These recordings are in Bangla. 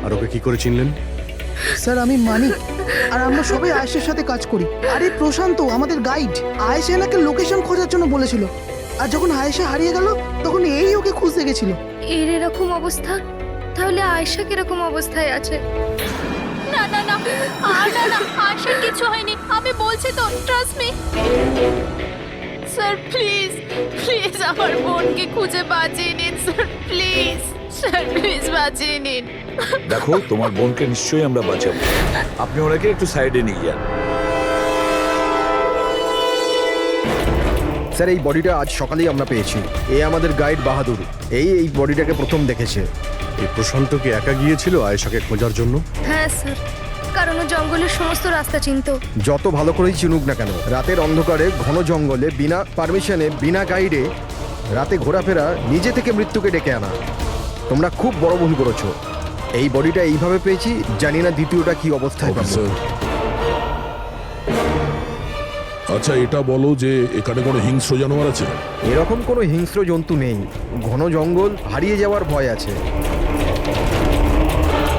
আর ওকে কি করে চিনলেন? স্যার আমি মানিক, আর আমরা সবাই আয়েশার সাথে কাজ করি। আর এই প্রশান্ত আমাদের গাইড। আয়েশা এনাকে লোকেশন খোঁজার জন্য বলেছিল, আর যখন আয়েশা হারিয়ে গেল তখন এই ওকে খুঁজতে গেছিল। এর এরকম অবস্থা, তাহলে আয়েশা কিরকম অবস্থায় আছে? না না না, না না, আয়েশার কিছু হয়নি, আমি বলছি তো, trust me. Sir please please আমার বোনকে খুঁজে বাঁচিয়ে নিন স্যার, প্লিজ স্যার, প্লিজ বাঁচিয়ে নিন। দেখো, তোমার বোনকে নিশ্চয়ই আমরা বাঁচাবো। আপনি ওনাকে একটু সাইডে নিয়ে যান। স্যার এই বডিটা আজ সকালেই আমরা পেয়েছি। এই আমাদের গাইড বাহাদুর, এই বডিটাকে প্রথম দেখেছে। এই প্রশান্ত কি একা গিয়েছিল আয়েশাকে খোঁজার জন্য? হ্যাঁ স্যার, কারণ ও জঙ্গলের সমস্ত রাস্তা চিনতো। যত ভালো করেই চিনুক না কেন, রাতের অন্ধকারে ঘন জঙ্গলে বিনা পারমিশনে বিনা গাইডে রাতে ঘোরাফেরা নিজে থেকে মৃত্যুকে ডেকে আনা, তোমরা খুব বড় ভুল করেছো। এই বডিটা এইভাবে পেয়েছি, জানি না দ্বিতীয়টা কি অবস্থায় পাবো। আচ্ছা এটা বলো যে এখানে কোনো হিংস্র জানোয়ার আছে? এরকম কোনো হিংস্র জন্তু নেই, ঘন জঙ্গল, হারিয়ে যাওয়ার ভয় আছে।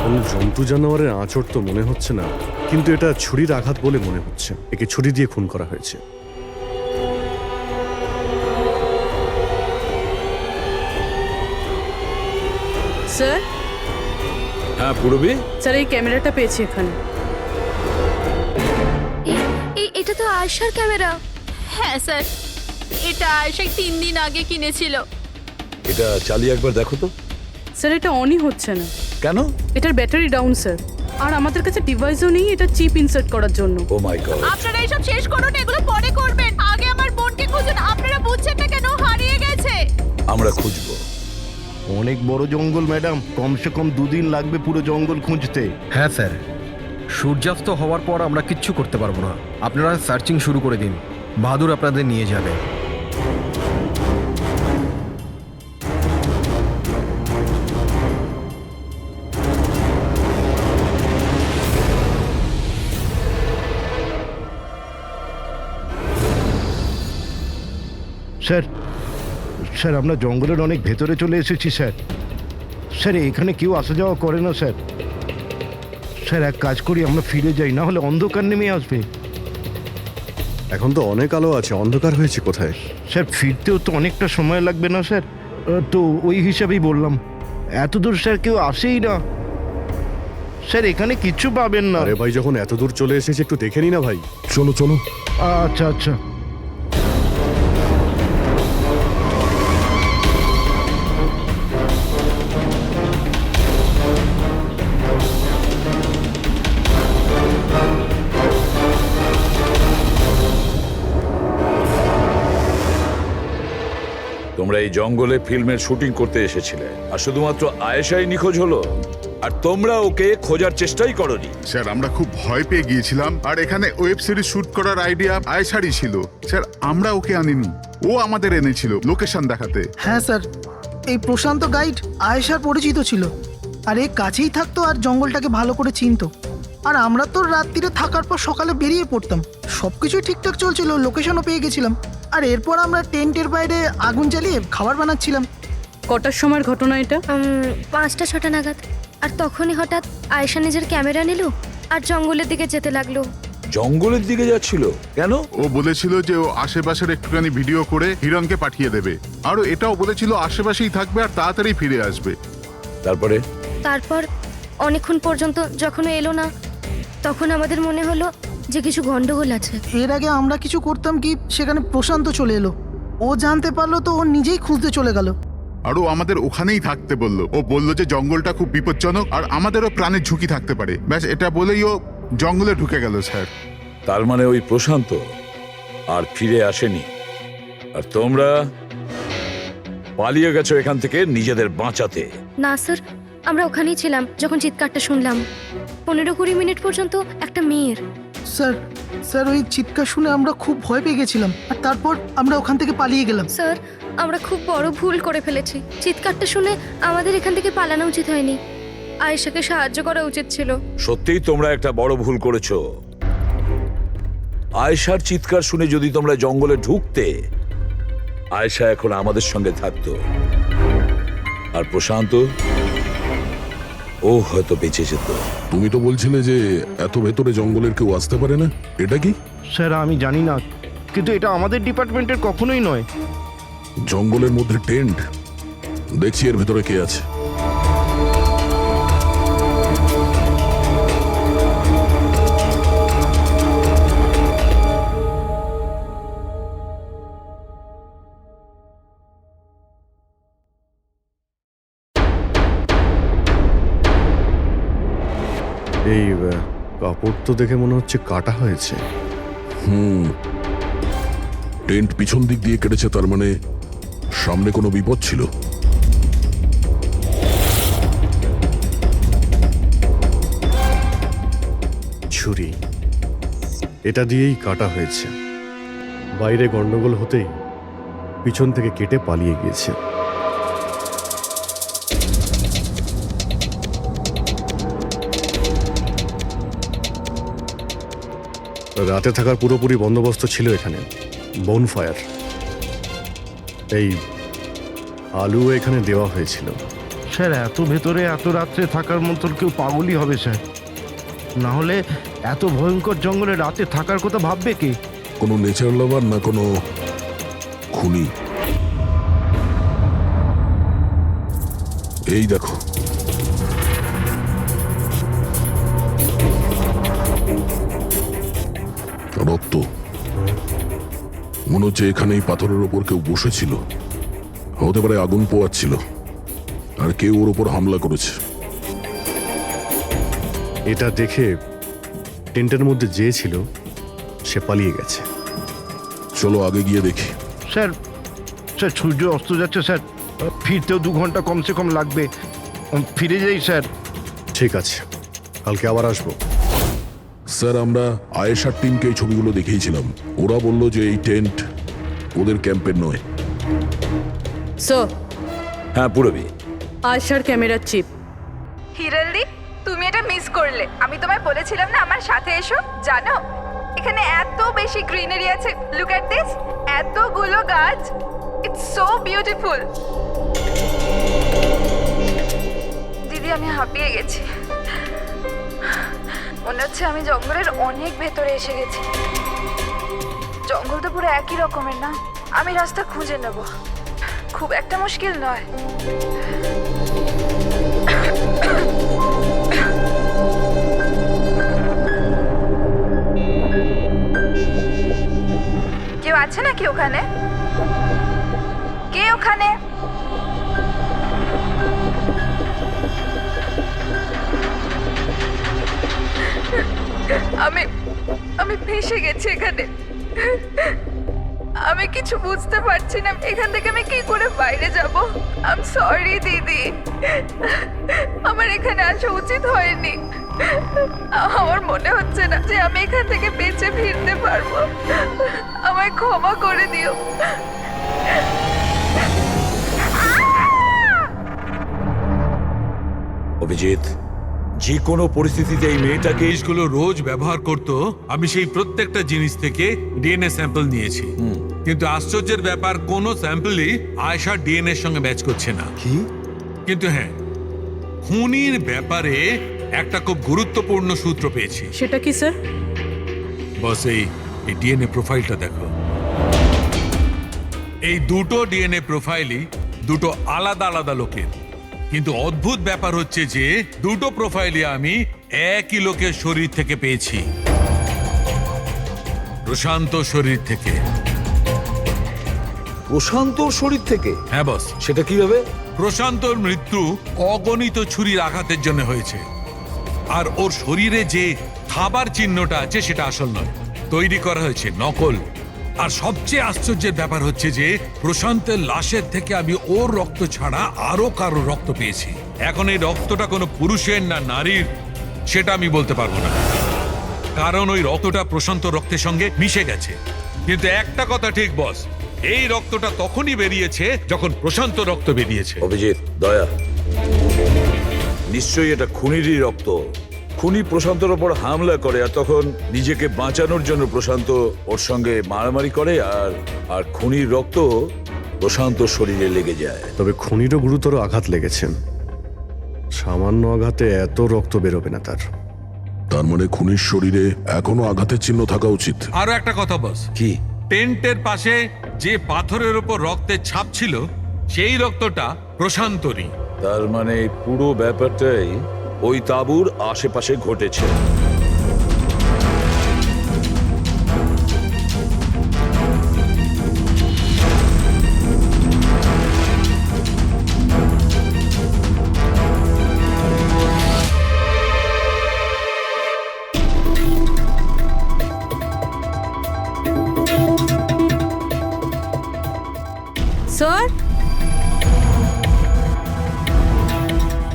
কোন জন্তু জানোয়ারের আঁচড় তো মনে হচ্ছে না, কিন্তু এটা ছুরির আঘাত বলে মনে হচ্ছে। একে ছুরি দিয়ে খুন করা হয়েছে। স্যার, হ্যাঁ পূরবী, স্যার এই ক্যামেরাটা পেয়েছি এখানে। এটা তো আয়েশার ক্যামেরা। হ্যাঁ স্যার, এটা আয়েশা 3 দিন আগে কিনেছিল। এটা চালিয়ে একবার দেখো তো। স্যার এটা অনই হচ্ছে না। কেন? এটার ব্যাটারি ডাউন স্যার, আর আমাদের কাছে ডিভাইসও নেই এটা চিপ ইনসার্ট করার জন্য। ও মাই গড। আপনারা এইসব শেষ করুন, এগুলো পরে করবেন, আগে আমার বোনকে খুঁজুন। আপনারা বুঝছেন না কেন হারিয়ে গেছে? আমরা খুঁজবো। অনেক বড় জঙ্গল ম্যাডাম, কমসে কম 2 দিন লাগবে পুরো জঙ্গল খুঁজতে। হ্যাঁ স্যার, সূর্যাস্ত হওয়ার পর আমরা কিচ্ছু করতে পারবো না। আপনারা সার্চিং শুরু করে দিন, বাহাদুর আপনাদের নিয়ে যাবে। স্যার স্যার আমরা জঙ্গলের অনেক ভেতরে চলে এসেছি স্যার। স্যার এখানে কেউ আসা যাওয়া করে না স্যার। স্যার এক কাজ করি, আমরা ফিরে যাই, না হলে অন্ধকার নেমে আসবে। এখন তো অনেক আলো আছে, অন্ধকার হয়েছে কোথায়? স্যার ফিরতেও তো অনেকটা সময় লাগবে না স্যার? তো ওই হিসাবেই বললাম, এত দূর স্যার কেউ আসেই না। স্যার এখানে কিচ্ছু পাবেন না। আরে ভাই, যখন এত দূর চলে এসেছে একটু দেখে নি না ভাই? চলো চলো। আচ্ছা আচ্ছা। তোমরা এই জঙ্গলে ফিল্মের শুটিং করতে এসেছিলে, আর শুধুমাত্র আয়েশাই নিখোঁজ হলো, আর তোমরা ওকে খোঁজার চেষ্টাই করনি। স্যার আমরা খুব ভয় পেয়ে গিয়েছিলাম, আর এখানে ওয়েব সিরিজ শুট করার আইডিয়া আয়েশারই ছিল। স্যার আমরা ওকে আনিনি, ও আমাদের এনেছিল লোকেশন দেখাতে। হ্যাঁ স্যার, এই প্রশান্ত গাইড আয়েশার পরিচিত ছিল, আর এ কাছেই থাকতো আর জঙ্গলটাকে ভালো করে চিনতো। আর আমরা তো রাত্রিরে থাকার পর সকালে বেরিয়ে পড়তাম, সবকিছুই ঠিকঠাক চলছিল, লোকেশনও পেয়ে গেছিলাম। আর এরপর আমরা টেন্টের বাইরে আগুন জ্বালিয়ে খাবার বানাচ্ছিলাম। কটার সময়ের ঘটনা এটা? 5টা-6টা নাগাদ। আর তখনই হঠাৎ আয়েশা নিজের ক্যামেরা নিল আর জঙ্গলের দিকে যেতে লাগলো। জঙ্গলের দিকে যাচ্ছিল কেন? ও বলেছিল যে ও আশেপাশের একটুখানি ভিডিও করে হিরণকে পাঠিয়ে দেবে, আর এটাও বলেছিল আশেপাশেই থাকবে আর তাড়াতাড়ি ফিরে আসবে। তারপর অনেকক্ষণ পর্যন্ত যখন ও এলো না, তখন আমাদের মনে হলো যে কিছু গন্ডগোল আছে। এর আগে আমরা কিছু করতাম কি, সেখানে প্রশান্ত চলে এলো। ও জানতে পারলো তো ও নিজেই খুঁজতে চলে গেল। আর ও আমাদের ওখানেই থাকতে বললো। ও বললো যে জঙ্গলটা খুব বিপজ্জনক আর আমাদেরও প্রাণের ঝুঁকি থাকতে পারে। ব্যাস এটা বলেই ও জঙ্গলে ঢুকে গেল স্যার। তার মানে ওই প্রশান্ত আর ফিরে আসেনি, আর তোমরা পালিয়ে গেছো এখান থেকে নিজেদের বাঁচাতে। না স্যার, আমরা ওখানেই ছিলাম যখন চিৎকারটা শুনলাম। 15-20 মিনিট পর্যন্ত একটা মেয়ের। স্যার স্যার ওই চিৎকার শুনে আমরা খুব ভয় পেয়ে গেছিলাম, আর তারপর আমরা ওখান থেকে পালিয়ে গেলাম। স্যার, আমরা খুব বড় ভুল করে ফেলেছি। চিৎকারটা শুনে আমাদের এখান থেকে পালানো উচিত হয়নি, আয়েশাকে সাহায্য করা উচিত ছিল। সত্যিই তোমরা একটা বড় ভুল করেছো। আয়েশার চিৎকার শুনে যদি তোমরা জঙ্গলে ঢুকতে, আয়েশা এখন আমাদের সঙ্গে থাকতো। আর প্রশান্ত ও হয়তো বেঁচে যেত। তুমি তো বলছিলে যে এত ভেতরে জঙ্গলের কেউ আসতে পারে না, এটা কি? স্যার আমি জানি না, কিন্তু এটা আমাদের ডিপার্টমেন্টের কখনোই নয়। জঙ্গলের মধ্যে টেন্ট, দেখছি এর ভেতরে কে আছে। এই কাপড় তো দেখে মনে হচ্ছে কাটা হয়েছে। টেন্ট পিছন দিক দিয়ে কেটেছে, তার মানে সামনে কোনো বিপদ ছিল। ছুরি, এটা দিয়েই কাটা হয়েছে। বাইরে গন্ডগোল হতেই পিছন থেকে কেটে পালিয়ে গিয়েছে। রাতে থাকার পুরোপুরি বন্দোবস্ত ছিল এখানে, বনফায়ার। এই আলু এখানে দেওয়া হয়েছিল। স্যার এত ভেতরে এত রাত্রে থাকার মতো কেউ পাগলই হবে স্যার। না হলে এত ভয়ঙ্কর জঙ্গলে রাতে থাকার কথা ভাববে কে? কোনো নেচার লাভার না কোনো খুনি? এই দেখো, রক্ত। মনে হচ্ছে এখানে এই পাথরের ওপর কেউ বসেছিল, হতে পারে আগুন পোয়াচ্ছিল, আর কেউ ওর ওপর হামলা করেছে। এটা দেখে টেন্টের মধ্যে যে ছিল সে পালিয়ে গেছে। চলো আগে গিয়ে দেখি। স্যার স্যার সূর্য অস্ত যাচ্ছে স্যার, ফিরতেও 2 ঘন্টা কমসে কম লাগবে। ফিরে যাই স্যার। ঠিক আছে, কালকে আবার আসবো। স্যার আমরা আয়েশার টিমকে এই ছবিগুলো দেখিয়েছিলাম, ওরা বলল যে এই টেন্ট ওদের ক্যাম্পের নয়। স্যার, হ্যাঁ পুরবি, আয়শার ক্যামেরার চিপ। হিরালদি, তুমি এটা মিস করলে। আমি তোমায় বলেছিলাম না আমার সাথে এসো। জানো এখানে এত বেশি গ্রিনারি আছে। লুক এট দিস, এতগুলো গাছ। It's so beautiful. দিদি আমি হাঁপিয়ে গেছি, মনে হচ্ছে আমি জঙ্গলের অনেক ভেতরে এসে গেছি। জঙ্গল তো পুরো একই রকমের না? আমি রাস্তা খুঁজে নেব, খুব একটা মুশকিল নয়। কেউ আছে নাকি ওখানে? কে ওখানে? আমি ফেঁসে গেছি এখানে। আমি কিছু বুঝতে পারছি না, এখান থেকে আমি কি করে বাইরে যাব। আই এম সরি দিদি, আমার এখানে আসা উচিত হয়নি। আমার মনে হচ্ছে না যে আমি এখান থেকে বেঁচে ফিরতে পারবো। আমায় ক্ষমা করে দিও। অভিজিৎ, যে কোনো পরিস্থিতিতে এই মেয়েটাকে জিনিসগুলো রোজ ব্যবহার করত, আমি সেই প্রত্যেকটা জিনিস থেকে ডিএনএ স্যাম্পল নিয়েছি, কিন্তু আশ্চর্যের ব্যাপার কোনো স্যাম্পলই আয়েশার ডিএনএ সঙ্গে ম্যাচ করছে না। কি? কিন্তু হ্যাঁ, খুনির ব্যাপারে একটা খুব গুরুত্বপূর্ণ সূত্র পেয়েছি। সেটা কি স্যার? বস এই ডিএনএ প্রোফাইলটা দেখো। এই দুটো ডিএনএ প্রোফাইলই দুটো আলাদা আলাদা লোকের, কিন্তু অদ্ভুত ব্যাপার হচ্ছে যে দুটো প্রোফাইলই আমি একই লোকের শরীর থেকে পেয়েছি, প্রশান্ত শরীর থেকে। প্রশান্ত শরীর থেকে? হ্যাঁ বস। সেটা কিভাবে? প্রশান্তর মৃত্যু অগণিত ছুরির আঘাতের জন্য হয়েছে, আর ওর শরীরে যে খাবার চিহ্নটা আছে সেটা আসল নয়, তৈরি করা হয়েছে নকল। আর সবচেয়ে আশ্চর্যের ব্যাপার হচ্ছে যে প্রশান্তের লাশের থেকে আমি ওর রক্ত ছাড়া আরো কারো রক্ত পেয়েছি। এখন এই রক্তটা কোনো পুরুষের না নারীর সেটা আমি বলতে পারবো না, কারণ ওই রক্তটা প্রশান্ত রক্তের সঙ্গে মিশে গেছে। কিন্তু একটা কথা ঠিক বস, এই রক্তটা তখনই বেরিয়েছে যখন প্রশান্ত রক্ত বেরিয়েছে। অভিজিৎ, দয়া, নিশ্চয়ই এটা খুনিরই রক্ত। খুনি প্রশান্তর ওপর হামলা করে, আর তখন নিজেকে বাঁচানোর জন্য প্রশান্ত ওর সঙ্গে মারামারি করে, আর খুনির রক্ত প্রশান্ত শরীরে লেগে যায়। তবে খুনিরও গুরুতর আঘাত লেগেছে, সামান্য আঘাতে এত রক্ত বেরোবে না তার। তার মানে খুনির শরীরে এখনো আঘাতের চিহ্ন থাকা উচিত। আরো একটা কথা বস, কি? টেন্টের পাশে যে পাথরের উপর রক্তের ছাপ ছিল সেই রক্তটা প্রশান্তরই। তার মানে পুরো ব্যাপারটাই ওই তাঁবুর আশেপাশে ঘটেছে। স্যার,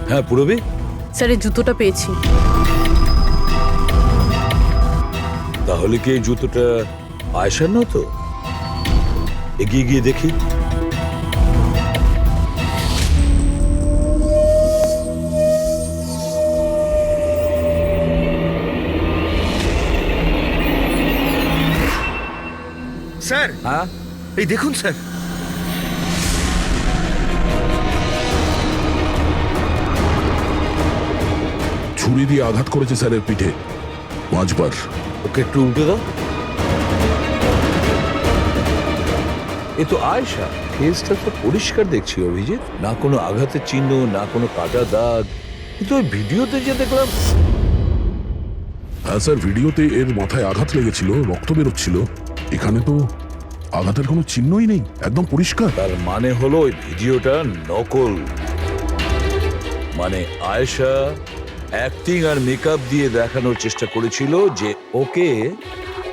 হ্যাঁ পুরবী, স্যার এই জুতোটা পেয়েছি। তাহলে কি এই জুতোটা আয়েশার না? তো এগিয়ে গিয়ে দেখি। স্যার, হ্যাঁ, এই দেখুন স্যার। ছুরি দিয়ে আঘাত করেছে স্যারের পিঠে 5 বার। ওকে একটু উল্টে দাও। এ তো আয়েশা। ফেসটা তো পরিষ্কার দেখছি অভিজিৎ, না কোনো আঘাতের চিহ্ন, না কোনো কাটা দাগ। কিন্তু ওই ভিডিওতে যে দেখলাম। হ্যাঁ স্যার, ভিডিওতে এর মাথায় আঘাত লেগেছিল, রক্ত বেরোচ্ছিল। এখানে তো আঘাতের কোনো চিহ্নই নেই, একদম পরিষ্কার। তার মানে হলো ওই ভিডিওটা নকল। মানে আয়েশা অ্যাক্টিং আর মেকআপ দিয়ে দেখানোর চেষ্টা করেছিল যে ওকে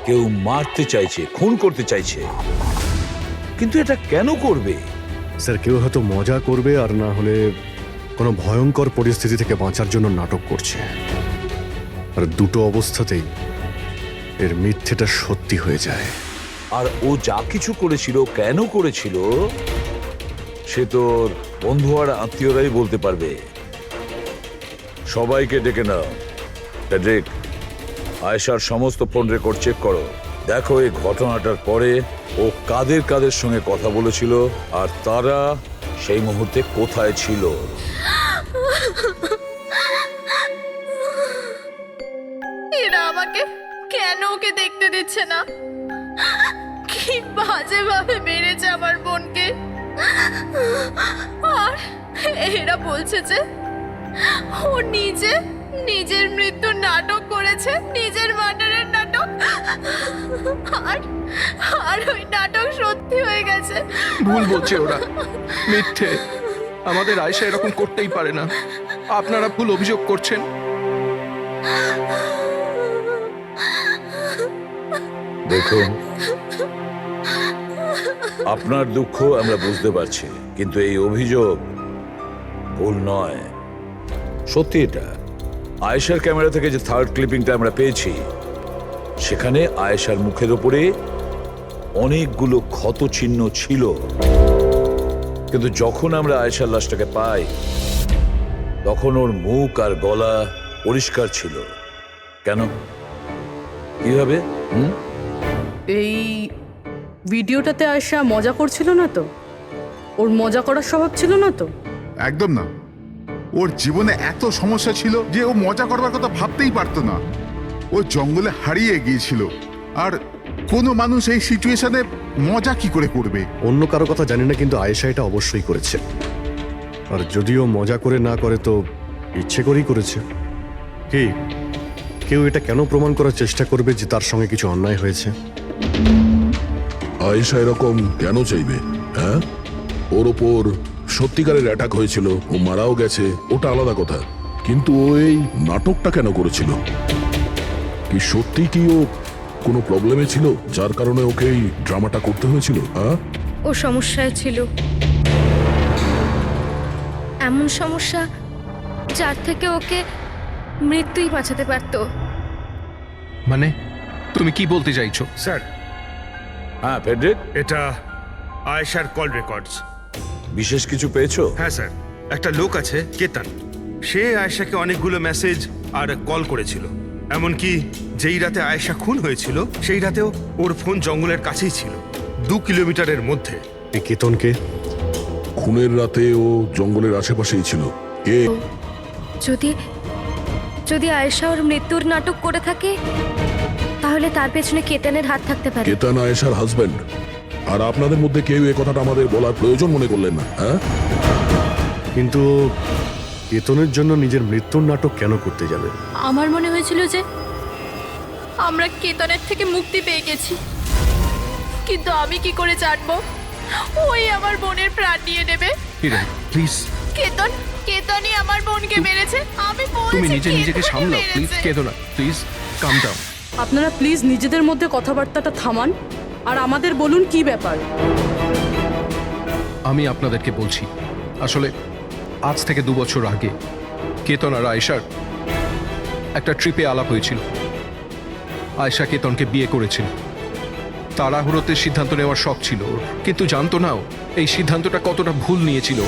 কেউ মারতে চাইছে, খুন করতে চাইছে। কিন্তু এটা কেন করবে? স্যার, কেউ হয়তো মজা করবে, আর না হলে কোনো ভয়ঙ্কর পরিস্থিতি থেকে বাঁচার জন্য নাটক করছে। আর দুটো অবস্থাতেই এর মিথ্যেটা সত্যি হয়ে যায়। আর ও যা কিছু করেছিল, কেন করেছিল, সে তোর বন্ধু আর আত্মীয়রাই বলতে পারবে। সবাইকে ডেকে নাও। প্যাড্রিক, আয়েশার সমস্ত ফোন রেকর্ড চেক করো। দেখো এই ঘটনাটার পরে ও কাদের কাদের সঙ্গে কথা বলেছিল আর তারা সেই মুহূর্তে কোথায় ছিল। এরা আমাকে কেন ওকে দেখতে দিচ্ছে না? কি বাজে ভাবে মেরেছে আমার বোনকে। আর এরা বলছে যে ও নিজের মৃত্যুর নাটক করেছে, নিজের মার্ডারের নাটক। আর ওই নাটক সত্যি হয়ে গেছে। ভুল বলছে ওরা, মিথ্যে। আমাদের আয়েশা এরকম করতেই পারে না। আপনারা ভুল অভিযোগ করছেন। দেখুন, আপনার দুঃখ আমরা বুঝতে পারছি, কিন্তু এই অভিযোগ ভুল নয়, সত্যি। এটা আয়েশার ক্যামেরা থেকে যে থার্ড ক্লিপিংটা আমরা পেয়েছি, সেখানে আয়েশার মুখের উপরে অনেকগুলো ক্ষত চিহ্ন ছিল। কিন্তু যখন আমরা আয়েশার লাশটাকে পাই, তখন ওর মুখ আর গলা পরিষ্কার ছিল। কেন? কিভাবে? এই ভিডিওটাতে আয়েশা মজা করছিল না তো? ওর মজা করার স্বভাব ছিল না তো? একদম না। ওর জীবনে এত সমস্যা ছিল যে ও মজা করবার কথা ভাবতেই পারতো না। ও জঙ্গলে হারিয়ে গিয়েছিল, আর কোনো মানুষ এই সিচুয়েশনে মজা কি করে করবে? অন্য কারো কথা জানি না, কিন্তু আয়েশা এটা অবশ্যই করেছে। আর যদিও মজা করে না করে, তো ইচ্ছে করেই করেছে। কি কেউ এটা কেন প্রমাণ করার চেষ্টা করবে যে তার সঙ্গে কিছু অন্যায় হয়েছে? আয়েশা এরকম কেন চাইবে? হ্যাঁ, ওর ওপর সত্যিকারের অ্যাটাক হয়েছিল, ও মারাও গেছে, ওটা আলাদা কথা। কিন্তু ও এই নাটকটা কেন করেছিল? কি সত্যি কি ও কোনো প্রবলেমে ছিল যার কারণে ওকে এই ড্রামাটা করতে হয়েছিল? হ্যাঁ, ও সমস্যায় ছিল, এমন সমস্যা যার থেকে ওকে মৃত্যুই বাঁচাতে পারতো। মানে তুমি কি বলতে চাইছো? স্যার, হ্যাঁ ফেডরিক, এটা আয়েশার কল রেকর্ডস। বিশেষ কিছু পেয়েছো? হ্যাঁ স্যার, একটা লোক আছে কেতন, সে আয়েশাকে অনেকগুলো মেসেজ আর কল করেছিল। এমনকি যেই রাতে আয়েশা খুন হয়েছিল, সেই রাতেও ওর ফোন জঙ্গলের কাছেই ছিল, 2 কিলোমিটারের মধ্যে। এই কেতনকে? খুনের রাতে ও জঙ্গলের আশেপাশেই ছিল। কে? যদি যদি আয়েশা ওর মৃত্যুর নাটক করে থাকে তাহলে তার পেছনে কেতনের হাত থাকতে পারে। কেতান আয়েশার হাজবেন্ড, আর আপনাদের মধ্যে কেউ এ কথাটা আমাদের বলার প্রয়োজন মনে করলেন না, হ্যাঁ? কিন্তু কেতনের জন্য নিজের মৃত্যুর নাটক কেন করতে যাবে? আমার মনে হয়েছিল যে আমরা কেতনের থেকে মুক্তি পেয়ে গেছি, কিন্তু আমি কি করে জানবো ওই আমার বোনের প্রাণ নিয়ে নেবে? প্লিজ কেতনই আমার বোনকে মেরেছে। আমি বলছি তুমি নিজেকে কেতনই সামলাও, প্লিজ মেরেছে। কেঁদো না, প্লিজ কাম ডাউন। আপনারা প্লিজ নিজেদের মধ্যে কথাবার্তাটা থামান আর আমাদের বলুন কি ব্যাপার। আমি আপনাদেরকে বলছি, আসলে আজ থেকে 2 বছর আগে কেতন আর আয়েশার একটা ট্রিপে আলাপ হয়েছিল। আয়েশা কেতনকে বিয়ে করেছিল। তাড়াহুড়োতে সিদ্ধান্ত নেওয়ার শখ ছিল ওর, কিন্তু জানতো না ও এই সিদ্ধান্তটা কতটা ভুল নিয়েছিল।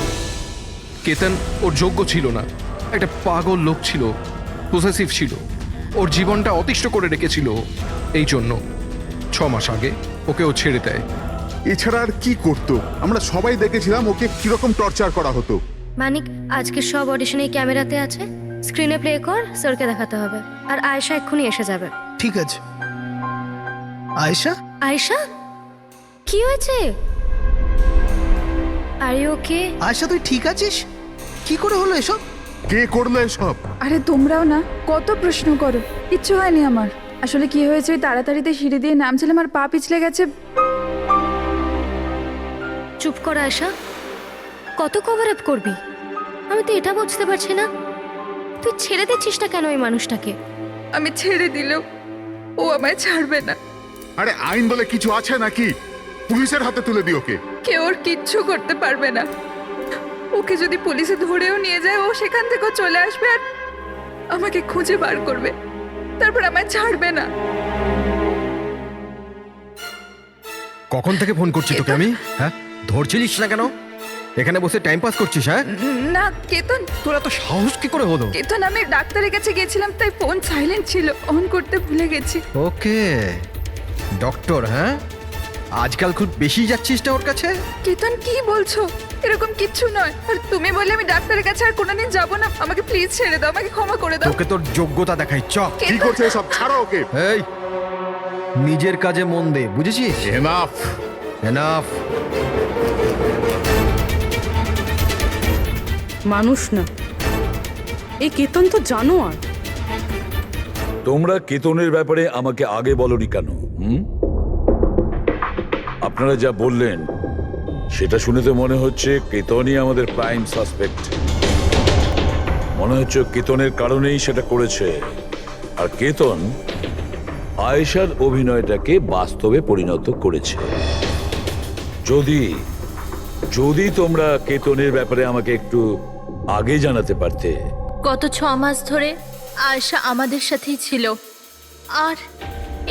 কেতন ওর যোগ্য ছিল না, একটা পাগল লোক ছিল, পসেসিভ ছিল, ওর জীবনটা অতিষ্ঠ করে রেখেছিল। এই জন্য 6 মাস আগে ওকে ও ছেড়ে দেয়। এছাড়া আর কি করতো? আমরা সবাই দেখেছিলাম ওকে কিরকম টর্চার করা হতো। মানিক, আজকে সব অডিশনে এই ক্যামেরাতে আছে, স্ক্রিনে প্লে কর, স্যারকে দেখাতে হবে। আর আয়েশা এক্ষুনি এসে যাবে। ঠিক আছে। আয়েশা, আয়েশা, কি হয়েছে? Are you okay? আয়েশা তুই ঠিক আছিস? কি করে হলো এসব? কে করলো এসব? আরে তোমরাও না কত প্রশ্ন করো, কিচ্ছু হয়নি আমার। আসলে কি হয়েছে, ওই তাড়াতাড়িতে সিঁড়ি দিয়ে নামছিলাম আর পা পিছলে গেছে। চুপ কর আয়েশা, কত কভার আপ করবি? আমি তো এটা বুঝতে পারছি না, তুই ছেড়ে দিচ্ছিস না কেন এই মানুষটাকে? আমি ছেড়ে দিলেও ও আমায় ছাড়বে না। আরে আইন বলে কিছু আছে নাকি? পুলিশের হাতে তুলে দি ওকে। কেউ ওর কিচ্ছু করতে পারবে না। ওকে যদি পুলিশে ধরেও নিয়ে যায়, ও সেখান থেকেও চলে আসবে আর আমাকে খুঁজে বার করবে, তারপর আমায় ছাড়বে না। কখন থেকে ফোন করছি তোকে আমি, হ্যাঁ? ধরছিলিস না কেন? এখানে বসে টাইম পাস করছিস, হ্যাঁ? না কেতন, তোর এত সাহস কি করে হলো? কেতন আমি ডাক্তারের কাছে গেছিলাম, তাই ফোন সাইলেন্ট ছিল, অন করতে ভুলে গেছি। ওকে, ডক্টর, হ্যাঁ? আজকাল খুব বেশি যাচ্ছিস না ওর কাছে? কেতন কি বলছো? এরকম কিচ্ছু নয়। আর তুমি বললে আমি ডাক্তারের কাছে আর কোনোদিন যাবো না। আমাকে প্লিজ ছেড়ে দাও, আমাকে ক্ষমা করে দাও। তোকে তোর যোগ্যতা দেখাই, চ। কি করছে সব? ছাড়ো ওকে। এই, নিজের কাজে মন দে, বুঝেছিস? Enough enough. মানুষ না, এই কেতন তো জানোয়ার। তোমরা কেতনের ব্যাপারে আমাকে আগে বলনি কেন? আপনারা যা বললেন সেটা শুনে তো মনে হচ্ছে কেতনই আমাদের প্রাইম সাসপেক্ট। মনে হচ্ছে কেতনের কারণেই সেটা করেছে। আর কেতন আয়েশার অভিনয়টাকে বাস্তবে পরিণত করেছে। যদি যদি তোমরা কেতনের ব্যাপারে আমাকে একটু আগে জানাতে পারতে। গত 6 মাস ধরে আয়েশা আমাদের সাথেই ছিল, আর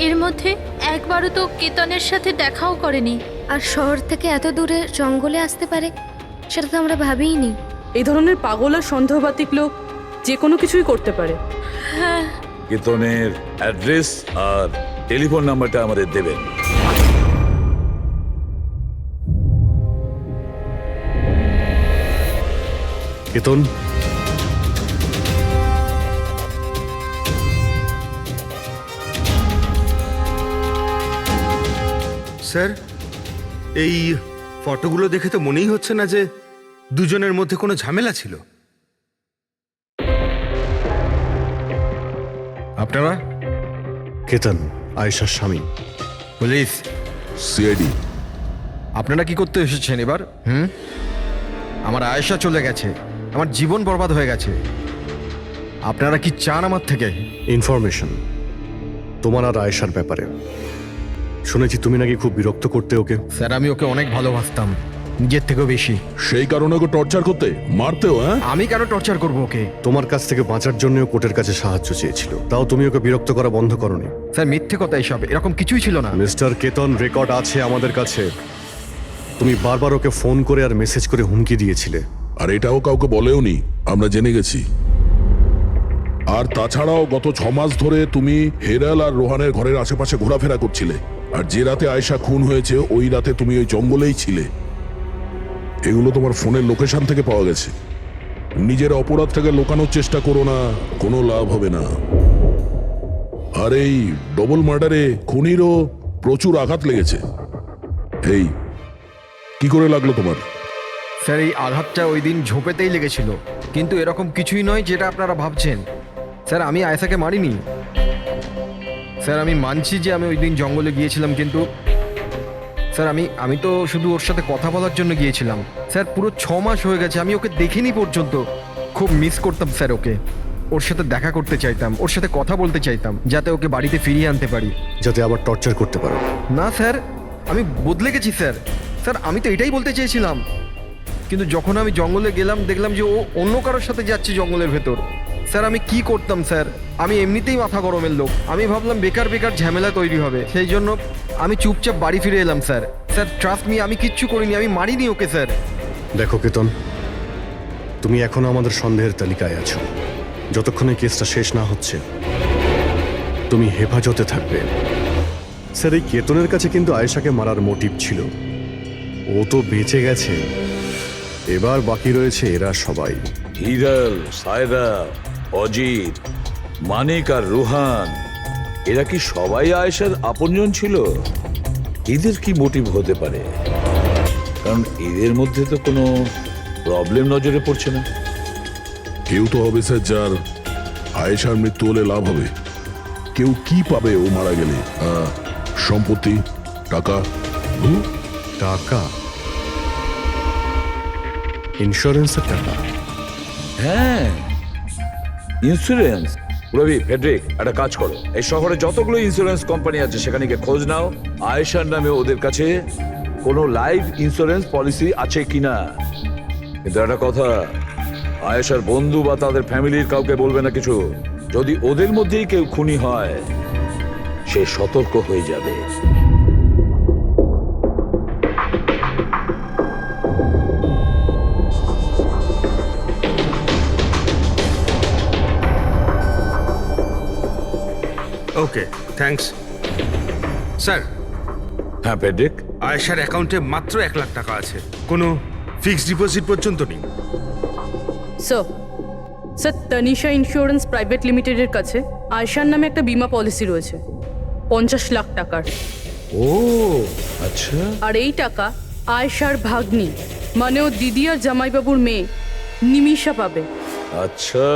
এর মধ্যে একবারও তো কেতনের সাথে দেখাও করেনি। আর শহর থেকে এত দূরে জঙ্গলে আসতে পারে সেটা তো আমরা ভাবিইনি। এই ধরনের পাগল আর সন্দেহবাতিক লোক যে কোনো কিছুই করতে পারে। হ্যাঁ, কেতনের অ্যাড্রেস আর টেলিফোন নাম্বারটা আমাদের দেবেন। কেতন, স্যার, এই ফটোগুলো দেখে তো মনেই হচ্ছে না যে দুজনের মধ্যে কোনো ঝামেলা ছিল। আপনারা? কেতন আয়েশার স্বামী। পুলিশ। সিআইডি। আপনারা কি করতে এসেছেন এবার? আমার আয়েশা চলে গেছে, আমার জীবন বরবাদ হয়ে গেছে। আপনারা কি চান আমার থেকে? ইনফরমেশন তোমার আর আয়েশার ব্যাপারে। শুনেছি তুমি নাকি খুব বিরক্ত করতে ওকে। স্যার, আমি ওকে অনেক ভালোবাসতাম, নিজের থেকেও বেশি। সেই কারণে ওকে টর্চার করতে, মারতেও, হ্যাঁ? আমি কেন টর্চার করবো ওকে? তোমার কাছ থেকে বাঁচার জন্য কোর্টের কাছে সাহায্য চেয়েছিল, তাও তুমি ওকে বিরক্ত করা বন্ধ করনি। স্যার, মিথ্যে কথা এসব, এরকম কিছুই ছিল না। মিস্টার কেতন, রেকর্ড আছে আমাদের কাছে। তুমি বারবার ওকে ফোন করে আর মেসেজ করে হুমকি দিয়েছিলে। আর এটাও কাউকে বলেওনি, আমরা জেনে গেছি। আর তাছাড়াও গত 6 মাস ধরে তুমি হেরাল আর রোহানের ঘরের আশেপাশে ঘোরাফেরা করছিলে। আর যে রাতে আয়েশা খুন হয়েছে ওই রাতে তুমি ওই জঙ্গলেই ছিলে। এগুলো তোমার ফোনের লোকেশন থেকে পাওয়া গেছে। নিজের অপরাধটাকে লুকানোর চেষ্টা করো না, কোনো লাভ হবে না। আর এই ডবল মার্ডারে খুনিরও প্রচুর আঘাত লেগেছে। এই কি করে লাগলো তোমার? স্যার এই আঘাতটা ওই দিন ঝোপেতেই লেগেছিল, কিন্তু এরকম কিছুই নয় যেটা আপনারা ভাবছেন। স্যার আমি আয়েশাকে মারিনি। স্যার আমি মানছি যে আমি ওই দিন জঙ্গলে গিয়েছিলাম, কিন্তু স্যার আমি তো শুধু ওর সাথে কথা বলার জন্য গিয়েছিলাম। স্যার পুরো 6 মাস হয়ে গেছে, আমি ওকে দেখিনি পর্যন্ত। খুব মিস করতাম স্যার ওকে, ওর সাথে দেখা করতে চাইতাম, ওর সাথে কথা বলতে চাইতাম, যাতে ওকে বাড়িতে ফিরিয়ে আনতে পারি, যাতে আবার টর্চার করতে পারো। না স্যার, আমি বদলে গেছি স্যার। স্যার আমি তো এটাই বলতে চেয়েছিলাম, কিন্তু যখন আমি জঙ্গলে গেলাম দেখলাম যে ও অন্য কারোর সাথে যাচ্ছে জঙ্গলের ভেতর। স্যার আমি কি করতাম স্যার, আমি এমনিতেই মাথা গরমের লোক, আমি ভাবলাম বেকার বেকার ঝামেলা তৈরি হবে, সেই জন্য আমি চুপচাপ বাড়ি ফিরে এলাম স্যার। স্যার ট্রাস্ট মি, আমি কিচ্ছু করিনি, আমি মারিনি ওকে স্যার। দেখো কেতন, তুমি এখনো আমাদের সন্দেহের তালিকায় আছো। যতক্ষণ এই কেসটা শেষ না হচ্ছে তুমি হেফাজতে থাকবে। স্যার এই কেতনের কাছে কিন্তু আয়েশাকে মারার মোটিভ ছিল, ও তো বেঁচে গেছে, এবার বাকি রয়েছে এরা সবাই। হিরাল, সায়রা, অজিত, মানিক আর রুহান, এরা কি সবাই আয়েশার আপনজন ছিল? এদের কি মোটিভ হতে পারে? কারণ এদের মধ্যে তো কোনো প্রবলেম নজরে পড়ছে না। কেউ তো হবে স্যার যার আয়েশার মৃত্যু হলে লাভ হবে। কেউ কি পাবে ও মারা গেলে? সম্পত্তি, টাকা। টাকা? ইন্স্যুরেন্সের টাকা? হ্যাঁ, ইন্স্যুরেন্স। রবি, ফেডরিক, একটা কাজ করো, এই শহরে যতগুলো ইন্স্যুরেন্স কোম্পানি আছে সেখানে গিয়ে খোঁজ নাও আয়েশার নামে ওদের কাছে কোনো লাইফ ইন্স্যুরেন্স পলিসি আছে কিনা। কিন্তু একটা কথা, আয়েশার বন্ধু বা তাদের ফ্যামিলির কাউকে বলবে না কিছু। যদি ওদের মধ্যেই কেউ খুনি হয় সে সতর্ক হয়ে যাবে। ওকে, থ্যাঙ্কস স্যার। হ্যাঁ ফেডরিক, আয়েশার অ্যাকাউন্টে মাত্র 1 লাখ টাকা আছে, কোনো ফিক্সড ডিপোজিট পর্যন্ত নেই। স্যার তানিশা ইন্স্যুরেন্স প্রাইভেট লিমিটেডের কাছে আয়েশার নামে একটা বীমা পলিসি রয়েছে 50 লাখ টাকার। ও আচ্ছা। আর এই টাকা আয়েশার ভাগ্নি মানে ও দিদি আর জামাইবাবুর মেয়ে নিমিষা পাবে। আচ্ছা,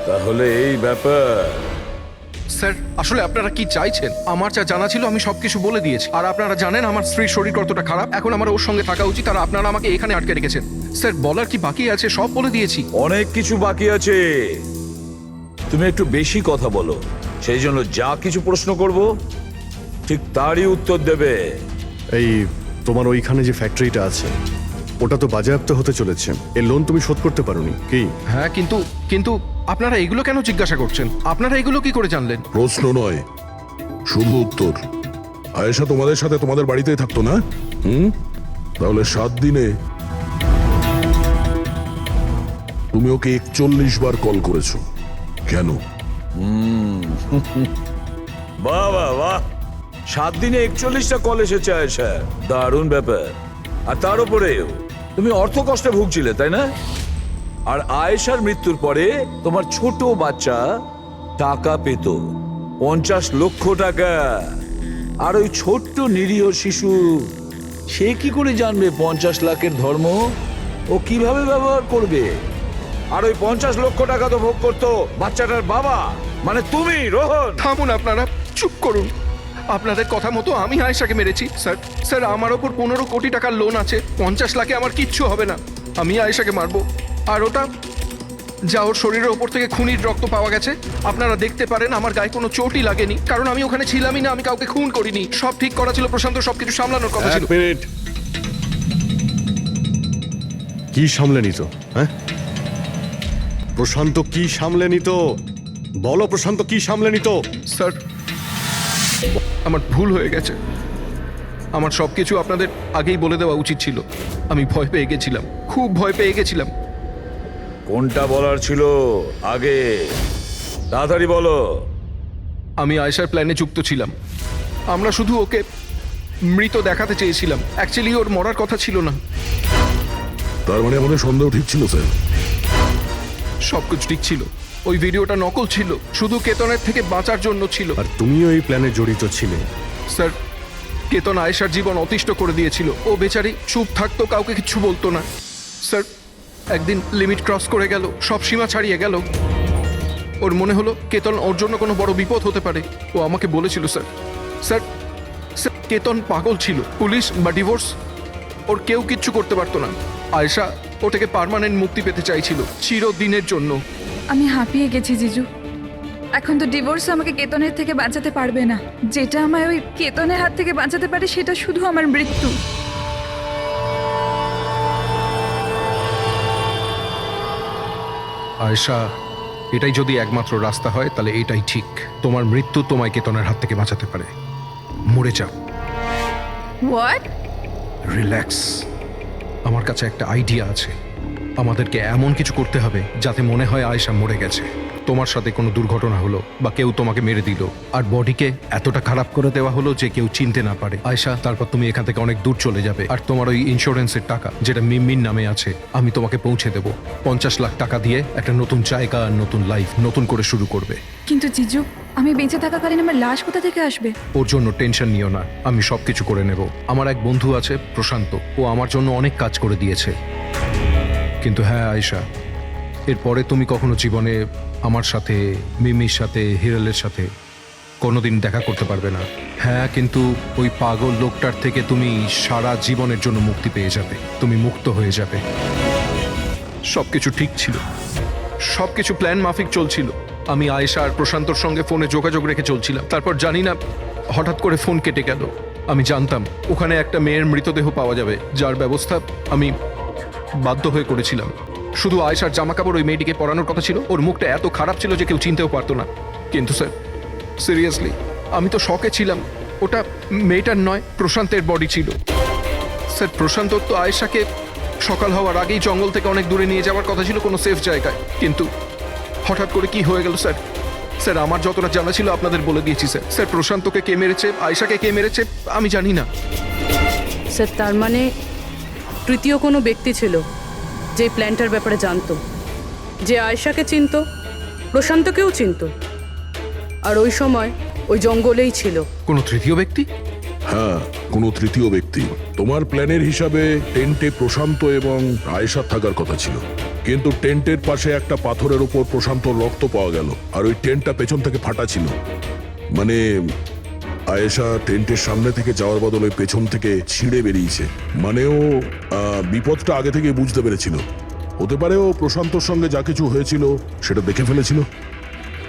তাহলে এই ব্যাপার। স্যার আসলে আপনারা কি চাইছেন? আমার যা জানা ছিল আমি সবকিছু বলে দিয়েছি। আর আপনারা জানেন আমার স্ত্রীর শরীর কতটা খারাপ, এখন আমার ওর সঙ্গে থাকা উচিত, আর আপনারা আমাকে এখানে আটকে রেখেছেন। স্যার বলার কি বাকি আছে? সব বলে দিয়েছি। অনেক কিছু বাকি আছে, তুমি একটু বেশি কথা বলো, সেই জন্য যা কিছু প্রশ্ন করব ঠিক তারই উত্তর দেবে। এই তোমার ওইখানে যে ফ্যাক্টরিটা আছে ওটা তো বাজেয়াপ্ত হতে চলেছে, এর লোন তুমি শোধ করতে পারোনি কি? হ্যাঁ, কিন্তু আপনারা এগুলো কেন জিজ্ঞাসা করছেন? আপনারা এগুলো কি করে জানলেন? প্রশ্ন নয়, শুধু উত্তর। আয়েশা তোমাদের সাথে তোমাদের বাড়িতেই থাকতো না? তাহলে 7 দিনে তুমি ওকে 41 বার কল করেছো কেন? বাহ বাহ বাহ, 7 দিনে 41টা কল এসেছে আয়েশা, দারুণ ব্যাপার। আর তার উপরেও তুমি অর্থ কষ্টে ভুগছিলে, তাই না? আর আয়েশার মৃত্যুর পরে তোমার ছোট বাচ্চা টাকা পেত 50 লক্ষ টাকা। আর ওই ছোট্ট নিরীহ শিশু সে কি করে জানবে 50 লাখের ধর্ম? ও কিভাবে ব্যবহার করবে? আর ওই 50 লক্ষ টাকা তো ভোগ করতো বাচ্চাটার বাবা, মানে তুমি, রোহন। থামুন আপনারা, চুপ করুন। আপনাদের কথা মতো আমি আয়েশাকে মেরেছি স্যার। আমার ওপর 15 কোটি টাকার লোন আছে, 50 লাখে আমার কিচ্ছু হবে না। আমি আয়েশাকে মারবো। আর ওটা যা ওর শরীরের ওপর থেকে খুনির রক্ত পাওয়া গেছে, আপনারা দেখতে পারেন আমার গায়ে কোনো চোটই লাগেনি, কারণ আমি ওখানে ছিলামই না, আমি কাউকে খুন করিনি। সব ঠিক করা ছিল, প্রশান্ত সবকিছু সামলানোর কথা ছিল। 1 মিনিট। কি সামলে নিত? হ্যাঁ, প্রশান্ত কি সামলে নিত? বলো, প্রশান্ত কি সামলে নিত? স্যার আমার ভুল হয়ে গেছে, আমার সবকিছু আপনাদের আগেই বলে দেওয়া উচিত ছিল। আমি ভয় পেয়ে গেছিলাম, খুব ভয় পেয়ে গেছিলাম। কোনটা বলার ছিল আগে? তাড়াতাড়ি বলো। আমি আয়েশার প্ল্যানে যুক্ত ছিলাম। আমরা শুধু ওকে মৃত দেখাতে চেয়েছিলাম, অ্যাকচুয়ালি ওর মরার কথা ছিল না। তার মানে আমাদের সন্দেহ ঠিক ছিল স্যার। সবকিছু ঠিক ছিল। ওই ভিডিওটা নকল ছিল, শুধু কেতনের থেকে বাঁচার জন্য ছিল। আর তুমিও এই প্ল্যানে জড়িত ছিলে। স্যার, কেতন আয়েশার জীবন অতিষ্ঠ করে দিয়েছিল। ও বেচারি চুপ থাকতো, কাউকে কিছু বলতো না। স্যার, একদিন লিমিট ক্রস করে গেল, সব সীমা ছাড়িয়ে গেল। ওর মনে হলো কেতন ওর জন্য কোনো বড় বিপদ হতে পারে। ও আমাকে বলেছিল স্যার। স্যার, স্যার, কেতন পাগল ছিল। পুলিশ বা ডিভোর্স ওর কেউ কিচ্ছু করতে পারতো না। আয়েশা ওটাকে পার্মানেন্ট মুক্তি পেতে চাইছিল, চিরদিনের জন্য। আমি হাঁপিয়ে গেছি জিজু। এখন তো ডিভোর্স আমাকে কেতনের থেকে বাঁচাতে পারবে না। যেটা আমায় ওই কেতনের হাত থেকে বাঁচাতে পারে সেটা শুধু আমার মৃত্যু। আয়েশা, এটাই যদি একমাত্র রাস্তা হয় তাহলে এটাই ঠিক। তোমার মৃত্যু তোমায় কেতনের হাত থেকে বাঁচাতে পারে। মরে যাও। হোয়াট? রিল্যাক্স, আমার কাছে একটা আইডিয়া আছে। আমাদেরকে এমন কিছু করতে হবে যাতে মনে হয় আয়েশা মরে গেছে। তোমার সাথে কোনো দুর্ঘটনা হলো বা কেউ তোমাকে মেরে দিল, আর বডিকে এতটা খারাপ করে দেওয়া হলো যে কেউ চিনতে না পারে আয়েশা। তারপর তুমি এখান থেকে অনেক দূর চলে যাবে, আর তোমার ওই ইন্স্যুরেন্সের টাকা যেটা মিমির নামে আছে আমি তোমাকে পৌঁছে দেবো। 50 লাখ টাকা দিয়ে একটা নতুন জায়গা, নতুন লাইফ, নতুন করে শুরু করবে। কিন্তু জিজু, আমি বেঁচে থাকাকালীন আমার লাশ কোথা থেকে আসবে? ওর জন্য টেনশন নিও না, আমি সবকিছু করে নেব। আমার এক বন্ধু আছে প্রশান্ত, ও আমার জন্য অনেক কাজ করে দিয়েছে। কিন্তু হ্যাঁ আয়েশা, এরপরে তুমি কখনো জীবনে আমার সাথে, মিমির সাথে, হিরালের সাথে কোনোদিন দেখা করতে পারবে না। হ্যাঁ, কিন্তু ওই পাগল লোকটার থেকে তুমি সারা জীবনের জন্য মুক্তি পেয়ে যাবে। তুমি মুক্ত হয়ে যাবে। সবকিছু ঠিক ছিল, সবকিছু প্ল্যান মাফিক চলছিল। আমি আয়েশা আর প্রশান্তর সঙ্গে ফোনে যোগাযোগ রেখে চলছিলাম। তারপর জানি না হঠাৎ করে ফোন কেটে গেল। আমি জানতাম ওখানে একটা মেয়ের মৃতদেহ পাওয়া যাবে, যার ব্যবস্থা আমি বাধ্য হয়ে করেছিলাম। শুধু আয়েশার জামা কাপড় ওই মেয়েটিকে পরানোর কথা ছিল। ওর মুখটা এত খারাপ ছিল যে কেউ চিনতেও পারতো না। কিন্তু স্যার, সিরিয়াসলি আমি তো শকে ছিলাম। ওটা মেয়েটার নয়, প্রশান্তের বডি ছিল। স্যার, প্রশান্ত তো আয়েশাকে সকাল হওয়ার আগেই জঙ্গল থেকে অনেক দূরে নিয়ে যাওয়ার কথা ছিল, কোনো সেফ জায়গায়। কিন্তু হঠাৎ করে কি হয়ে গেল স্যার? স্যার, আমার যতটা জানা ছিল আপনাদের বলে দিয়েছি স্যার। স্যার, প্রশান্তকে কে মেরেছে, আয়েশাকে কে মেরেছে আমি জানি না। স্যার, তার মানে তৃতীয় কোনো ব্যক্তি ছিল যে প্ল্যানটার ব্যাপারে জানতো, যে আয়েশাকে চিনতো, প্রশান্তকেও চিনতো, আর ওই সময় ওই জঙ্গলেই ছিল। কোনো তৃতীয় ব্যক্তি? হ্যাঁ, কোনো তৃতীয় ব্যক্তি। তোমার প্ল্যানের হিসাবে টেন্টে প্রশান্ত এবং আয়েশা থাকার কথা ছিল, কিন্তু টেন্টের পাশে একটা পাথরের উপর প্রশান্তর রক্ত পাওয়া গেল, আর ওই টেন্টটা পেছন থেকে ফাটা ছিল। মানে আয়েশা টেন্টের সামনে থেকে যাওয়ার বদলে পেছন থেকে ছিঁড়ে বেরিয়েছে। মানে ও বিপদটা আগে থেকে বুঝতে পেরেছিল। হতে পারে ও প্রশান্তর সঙ্গে যা কিছু হয়েছিল সেটা দেখে ফেলেছিল।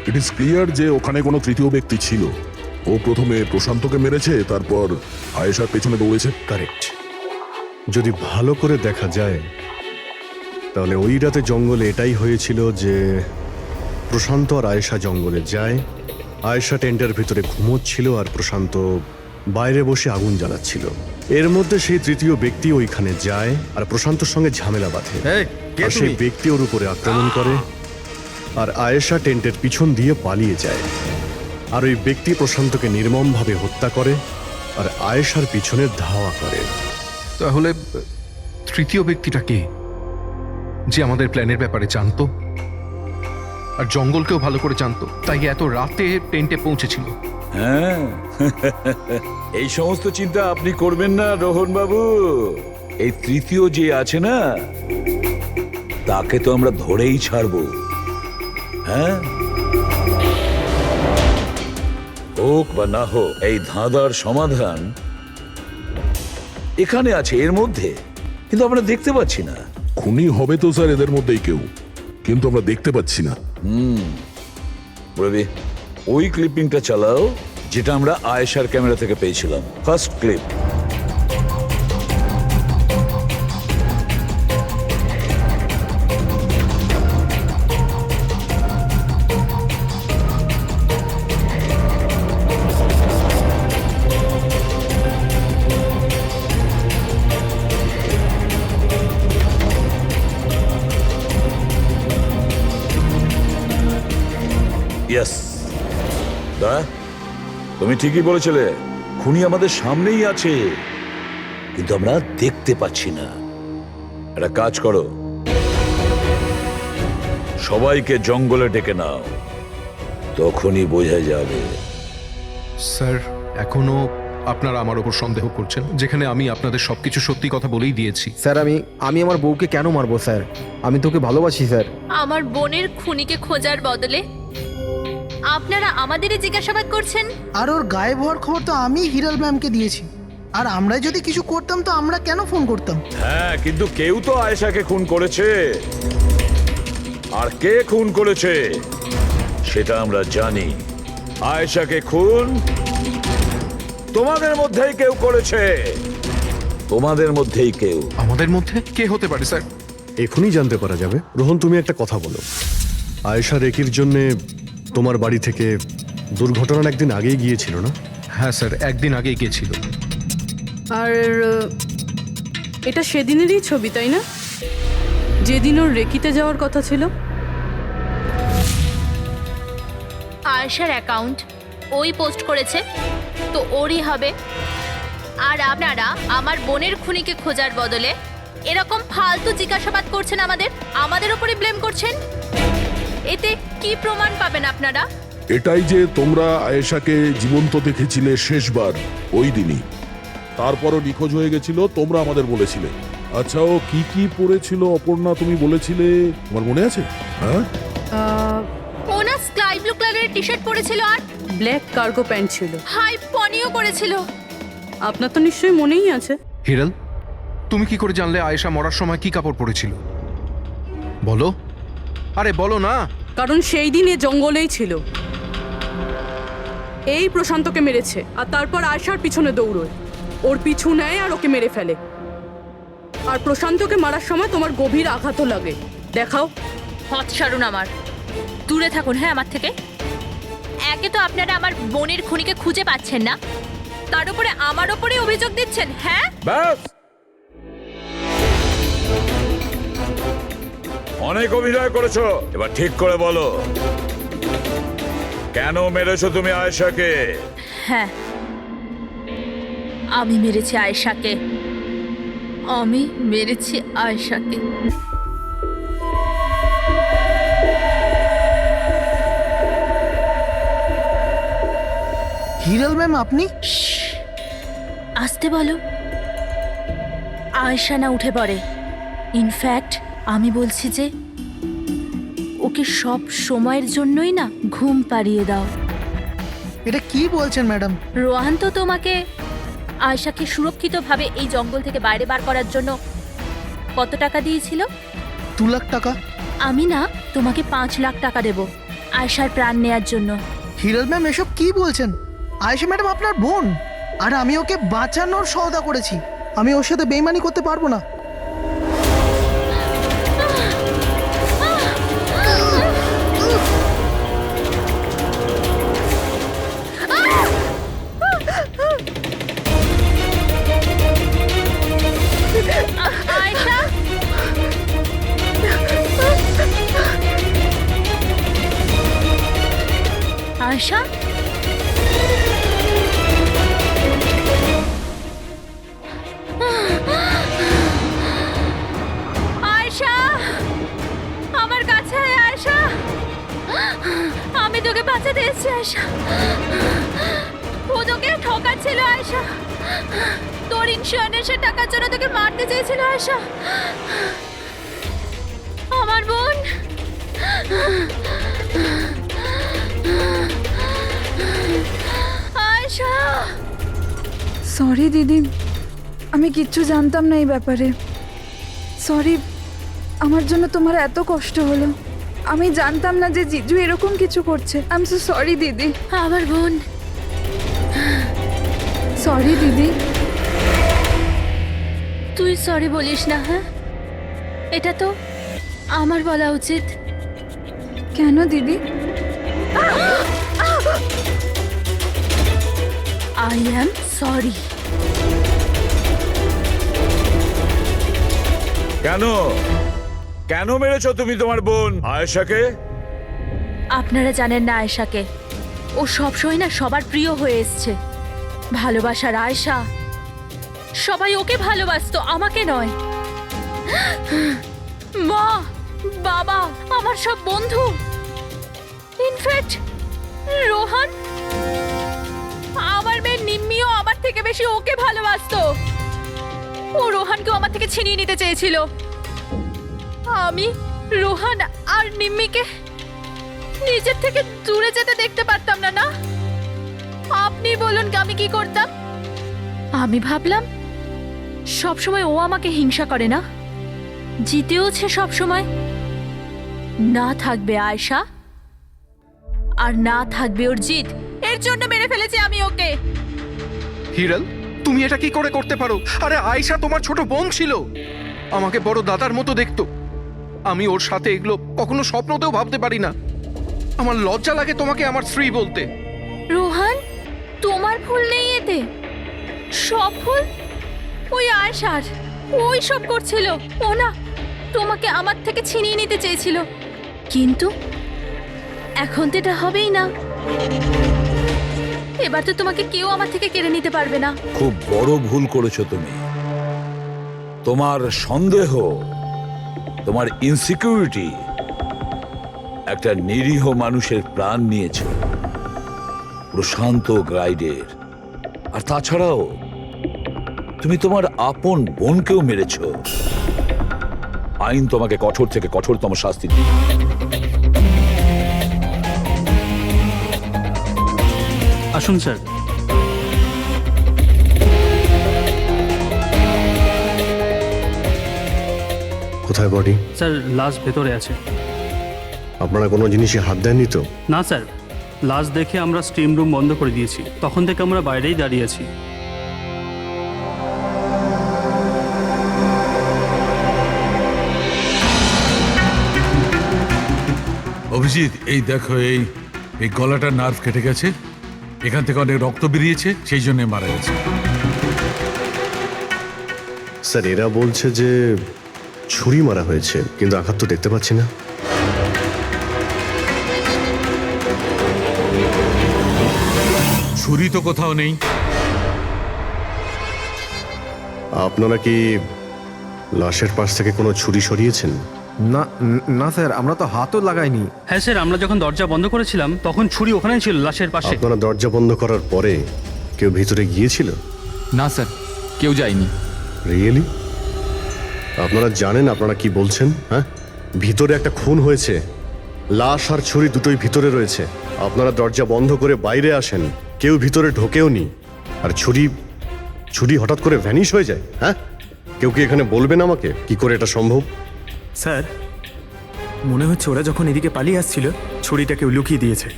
ইট ইজ ক্লিয়ার যে ওখানে কোনো তৃতীয় ব্যক্তি ছিল। ও প্রথমে প্রশান্তকে মেরেছে, তারপর আয়েশার পেছনে দৌড়েছে। কারেক্ট। যদি ভালো করে দেখা যায় তাহলে ওই রাতে জঙ্গলে এটাই হয়েছিল যে প্রশান্ত আর আয়েশা জঙ্গলে যায়। আয়েশা টেন্টের ভিতরে ঘুমোচ্ছিল আর প্রশান্ত বাইরে বসে আগুন জ্বালাচ্ছিল। এর মধ্যে সেই তৃতীয় ব্যক্তি ওইখানে যায় আর প্রশান্তর সঙ্গে ঝামেলা বাঁধে। আর সেই ব্যক্তি ওর উপরে আক্রমণ করে, আর আয়েশা টেন্টের পিছন দিয়ে পালিয়ে যায়। আর ওই ব্যক্তি প্রশান্তকে নির্মমভাবে হত্যা করে আর আয়েশার পিছনে ধাওয়া করে। তাহলে তৃতীয় ব্যক্তিটা কে, যে আমাদের প্ল্যানের ব্যাপারে জানতো আর জঙ্গলকেও ভালো করে জানতো, তাই এত রাতে টেন্টে পৌঁছেছিল? হ্যাঁ, এই সমস্ত চিন্তা আপনি করবেন না রোহন বাবু। এই তৃতীয় যে আছে না, তাকে তো আমরা ধরেই ছাড়বো। হ্যাঁ, হোক বা না হোক, এই ধাঁধার সমাধান এখানে আছে, এর মধ্যে, কিন্তু আমরা দেখতে পাচ্ছি না। খুনি হবে তো স্যার এদের মধ্যেই কেউ, কিন্তু আমরা দেখতে পাচ্ছি না। রবি, ওই ক্লিপিংটা চালাও যেটা আমরা আয়েশার ক্যামেরা থেকে পেয়েছিলাম, ফার্স্ট ক্লিপ। ইয়েস, দাদা তুমি ঠিকই বলেছিলে, খুনি আমাদের সামনেই আছে, কিন্তু আমরা দেখতে পাচ্ছি না। একটা কাজ করো, সবাইকে জঙ্গলে ডেকে নাও, তখনই বোঝা যাবে। স্যার এখনো আপনারা আমার ওপর সন্দেহ করছেন, যেখানে আমি আপনাদের সবকিছু সত্যি কথা বলেই দিয়েছি। স্যার আমি আমার বউকে কেন মারবো স্যার? আমি তোকে ভালোবাসি স্যার। আমার বোনের খুনিকে খোঁজার বদলে আপনারা আমাদেরই জিজ্ঞাসাবাদ করছেন। আর ওর গায়েব হওয়ার খবর তো আমি হিরাল ম্যামকে দিয়েছি। আর আমরা যদি কিছু করতাম তো আমরা কেন ফোন করতাম? হ্যাঁ, কিন্তু কেউ তো আয়েশাকে খুন করেছে, আর কে খুন করেছে সেটা আমরা জানি। আয়েশাকে খুন তোমাদের মধ্যেই কেউ করেছে, তোমাদের মধ্যেই কেউ। আমাদের মধ্যে কে হতে পারে স্যার? এখনই জানতে পারা যাবে। রোহন, তুমি একটা কথা বলো, আয়েশা রেকির জন্যে তোমার বাড়ি থেকে দুর্ঘটনার একদিন আগেই গিয়েছিল না? হ্যাঁ স্যার, একদিন আগেই গিয়েছিল। আর এটা সেদিনেরই ছবি, তাই না? যেদিন ওর রেকিতে যাওয়ার কথা ছিল। আয়েশার অ্যাকাউন্ট ওই পোস্ট করেছে, তো ওরই হবে। আর আপনারা আমার বোনের খুনিকে খোঁজার বদলে এরকম ফালতু জিজ্ঞাসাবাদ করছেন, আমাদের উপরে ব্লেম করছেন। এতে কি প্রমাণ পাবেন আপনারা? এটাই যে তোমরা আয়েশাকে জীবন্ত দেখেছিলে শেষবার ওই দিনই, তারপরও নিখোঁজ হয়ে গেছিল, তোমরা আমাদের বলেছিলে। আচ্ছা, ও কি কি পরেছিল অপর্ণা, তুমি বলেছিলে, তোমার মনে আছে? হ্যাঁ, ওনা স্কাই ব্লু কালারের টি শার্ট পরেছিল আর ব্ল্যাক কার্গো প্যান্ট ছিল। হাই পনিও করেছিল। আপনার তো নিশ্চয়ই মনেই আছে। হিরাল, তুমি কি করে জানলে আয়েশা মরার সময় কি কাপড় পরেছিল? বলো, আরে বলো না। কারণ সেই দিন এ জঙ্গলেই ছিল। এই প্রশান্তকে মেরেছে আর তারপর আয়েশার পিছনে দৌড়োয়, ওর পিছু নেয় আর ওকে মেরে ফেলে। আর প্রশান্তকে মারার সময় তোমার গভীর আঘাতও লাগে। দেখাও। হট ছাড়ুন, আমার দূরে থাকুন। হ্যাঁ, আমার থেকে। একে তো আপনারা আমার বোনের খুনিকে খুঁজে পাচ্ছেন না, তার উপরে আমার উপরে অভিযোগ দিচ্ছেন। হ্যাঁ, ব্যাস, অনেক অভিনয় করেছো, এবার ঠিক করে বলো, কেন মেরেছো তুমি আয়েশাকে? হ্যাঁ, আমি মেরেছি আয়েশাকে। আমি মেরেছি আয়েশাকে। হিরাল ম্যাম, আপনি? আসতে বলো। আয়েশা না উঠে পড়ে। ইনফ্যাক্ট আমি বলছি যে ওকে সব সময়ের জন্যই না ঘুম পাড়িয়ে দাও। এটা কি বলছেন ম্যাডাম? রোহান তো তোমাকে আয়েশাকে সুরক্ষিতভাবে এই জঙ্গল থেকে বাইরে বার করার জন্য কত টাকা দিয়েছিল? 2 লাখ টাকা। আমি না তোমাকে 5 লাখ টাকা দেব আয়েশার প্রাণ নেয়ার জন্য। হিরাল ম্যাম, এসব কি বলছেন? আয়েশা ম্যাডাম আপনার বোন, আর আমি ওকে বাঁচানোর সওদা করেছি। আমি ওর সাথে বেইমানি করতে পারবো না। আয়েশা, আয়েশা, আয়েশা, আমার কাছে আয় আয়েশা। আমি তোকে বাঁচাতে এসেছি আয়েশা। ও তোকে ঠকাচ্ছিল আয়েশা। তোর ইন্স্যুরেন্সের টাকার জন্য তোকে মারতে চেয়েছিল আয়েশা। আমার বোন। আয়েশা। সরি দিদি, আমি কিচ্ছু জানতাম না এই ব্যাপারে। সরি, আমার জন্য তোমার এত কষ্ট হলো। আমি জানতাম না যে জিজু এরকম কিছু করছে। আই এম সো সরি দিদি। আমার বোন। সরি দিদি। তুই সরি বলিস না? হ্যাঁ, এটা তো আমার বলা উচিত। কেন দিদি? I am sorry. কেন কেন মেরেছো তুমি তোমার বোন আয়েশাকে? আপনারা জানেন না আয়েশাকে, ও সবসময় না সবার প্রিয় হয়ে এসছে। ভালোবাসার আয়েশা, সবাই ওকে ভালোবাসতো, আমাকে নয়। মা, বাবা, আমার সব বন্ধু, ইনফ্যাক্ট রোহন, আমার মেয়ে নিম্মিও আমার থেকে বেশি ওকে ভালোবাসতো। ও রোহানকেও আমার থেকে ছিনিয়ে নিতে চেয়েছিল। আমি রোহান আর নিম্মিকে নিজের থেকে দূরে যেতে দেখতে পারতাম না। না, আপনি বলুন আমি কি করতাম? আমি ভাবলাম সবসময় ও আমাকে হিংসা করে না, জিতেওছে সবসময়। না থাকবে আয়েশা আর না থাকবে ওর জিত, এর জন্য মেরে ফেলেছি আমি ওকে। হিরাল, তুমি এটা কি করে করতে পারো? আরে আয়েশা তোমার ছোট বোন ছিল, আমাকে বড় দাদার মতো দেখতো। আমি ওর সাথে এগুলো কখনো স্বপ্নতেও ভাবতে পারি না। আমার লজ্জা লাগে তোমাকে আমার স্ত্রী বলতে। রোহান, তোমার ভুল নেই এতে, সব ভুল ওই আয়েশার। ওই সব করছিল। ও না তোমাকে আমার থেকে ছিনিয়ে নিতে চেয়েছিল, কিন্তু এখন তো এটা হবেই না। এবার তো তোমাকে কেউ আমার থেকে কেড়ে নিতে পারবে না। খুব বড় ভুল করেছো তুমি। তোমার সন্দেহ, তোমার ইনসিকিউরিটি একটা নিরীহ মানুষের প্রাণ নিয়েছে, প্রশান্ত গাইডের। আর তাছাড়াও তুমি তোমার আপন বোনকেও মেরেছো। আইন তোমাকে কঠোর থেকে কঠোরতম শাস্তি দিবে। আসুন স্যার। কোথায় বডি? স্যার লাশ ভেতরে আছে। আপনারা কোনো জিনিসে হাত দেননি তো? না স্যার, লাশ দেখে আমরা স্টিম রুম বন্ধ করে দিয়েছি, তখন থেকে আমরা বাইরেই দাঁড়িয়ে আছি। অভিজিৎ, এই দেখো, এই এই গলাটার নার্ভ কেটে গেছে, এখান থেকে অনেক রক্ত বেরিয়েছে, সেই জন্য মারা গেছে। স্যার, এরা বলছে যে ছুরি মারা হয়েছে, কিন্তু আঘাত তো দেখতে পাচ্ছি না। ছুরি তো কোথাও নেই। আপনারা কি লাশের পাশ থেকে কোনো ছুরি সরিয়েছেন? না না স্যার, আমরা তো হাতও লাগাইনি। হ্যাঁ স্যার, আমরা যখন দরজা বন্ধ করেছিলাম তখন ছুরি ওখানেই ছিল, লাশের পাশে। আপনারা দরজা বন্ধ করার পরে কেউ ভিতরে গিয়েছিল? না স্যার, কেউ যায়নি। রিয়েলি? আপনারা জানেন আপনারা কি বলছেন? হ্যাঁ, ভিতরে একটা খুন হয়েছে, লাশ আর ছুরি দুটোই ভিতরে রয়েছে। আপনারা দরজা বন্ধ করে বাইরে আসেন, কেউ ভিতরে ঢোকেও নি, আর ছুরি হঠাৎ করে ভ্যানিশ হয়ে যায়। হ্যাঁ, কেউ কি এখানে বলবেন আমাকে কি করে এটা সম্ভব? স্যার, মনে হচ্ছে ওরা যখন এদিকে পালিয়ে আসছিল ছুরিটা কেউ লুকিয়ে দিয়েছে।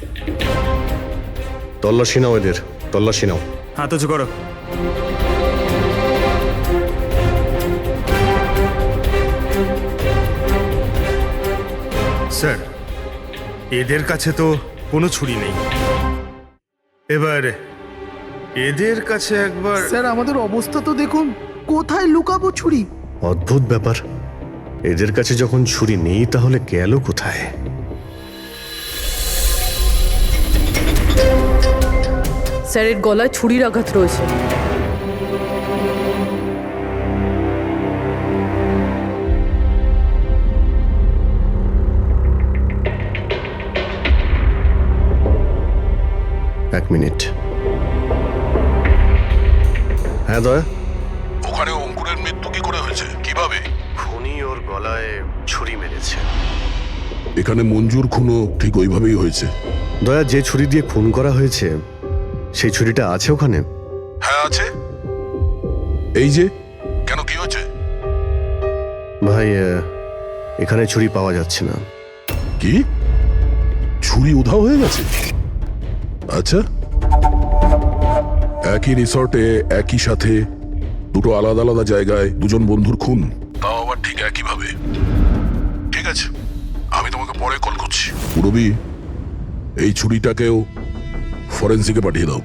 তল্লাশি নাও এদের, তল্লাশি নাও। হাত উঁচু করো। স্যার, এদের কাছে তো কোনো ছুরি নেই। এবার এদের কাছে একবার। স্যার, আমাদের অবস্থা তো দেখুন, কোথায় লুকাবো ছুরি? অদ্ভুত ব্যাপার, এদের কাছে যখন ছুরি নেই তাহলে গেল কোথায়? স্যারের গলায় ছুরির আঘাত রয়েছে। এক মিনিট। হ্যাঁ দয়া, ওখানে অঙ্কুরের মৃত্যু কি করে হয়েছে, কিভাবে? খুনি ওর গলায় ছুরি মেরেছে। এখানে মঞ্জুর খুনও ঠিক ওইভাবেই হয়েছে। দয়া, যে ছুরি দিয়ে খুন করা হয়েছে সেই ছুরিটা আছে ওখানে? হ্যাঁ আছে। এই যে, কেন, কি হয়েছে? ভাই, এখানে ছুরি পাওয়া যাচ্ছে না। কি, ছুরি উধাও হয়ে গেছে? আচ্ছা, একই রিসর্টে একই সাথে দুটো আলাদা আলাদা জায়গায় দুজন বন্ধুর খুন, তাও আবার ঠিক একইভাবে। ঠিক আছে, আমি তোমাকে পরে কল করছি। পুরবি, এই ছুরিটাকেও ফরেন্সিকে পাঠিয়ে দাও।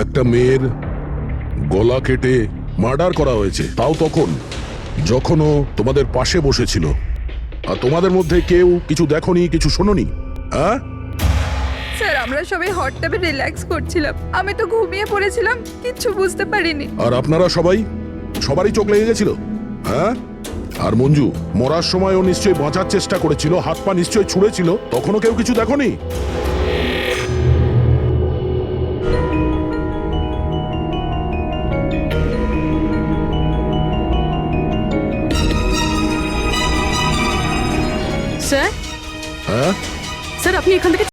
একটা মেয়ের গলা কেটে মার্ডার করা হয়েছে, তাও তখন যখন ও তোমাদের পাশে বসেছিল, আর তোমাদের মধ্যে কেউ কিছু দেখোনি, কিছু শোনোনি। হ্যাঁ স্যার, আমরা সবাই হট টাবে রিল্যাক্স করছিলাম, আমি তো ঘুমিয়ে পড়েছিলাম, কিচ্ছু বুঝতে পারিনি। আর আপনারা সবারই চোখ লেগে গেছিল, হ্যাঁ? আর মঞ্জু, মরার সময় ও নিশ্চয়ই বাঁচার চেষ্টা করেছিল, হাত পা নিশ্চয়ই ছুঁড়েছিল, তখনও কেউ কিছু দেখোনি? স্যার, হ্যাঁ? স্যার আপনি এখান থেকে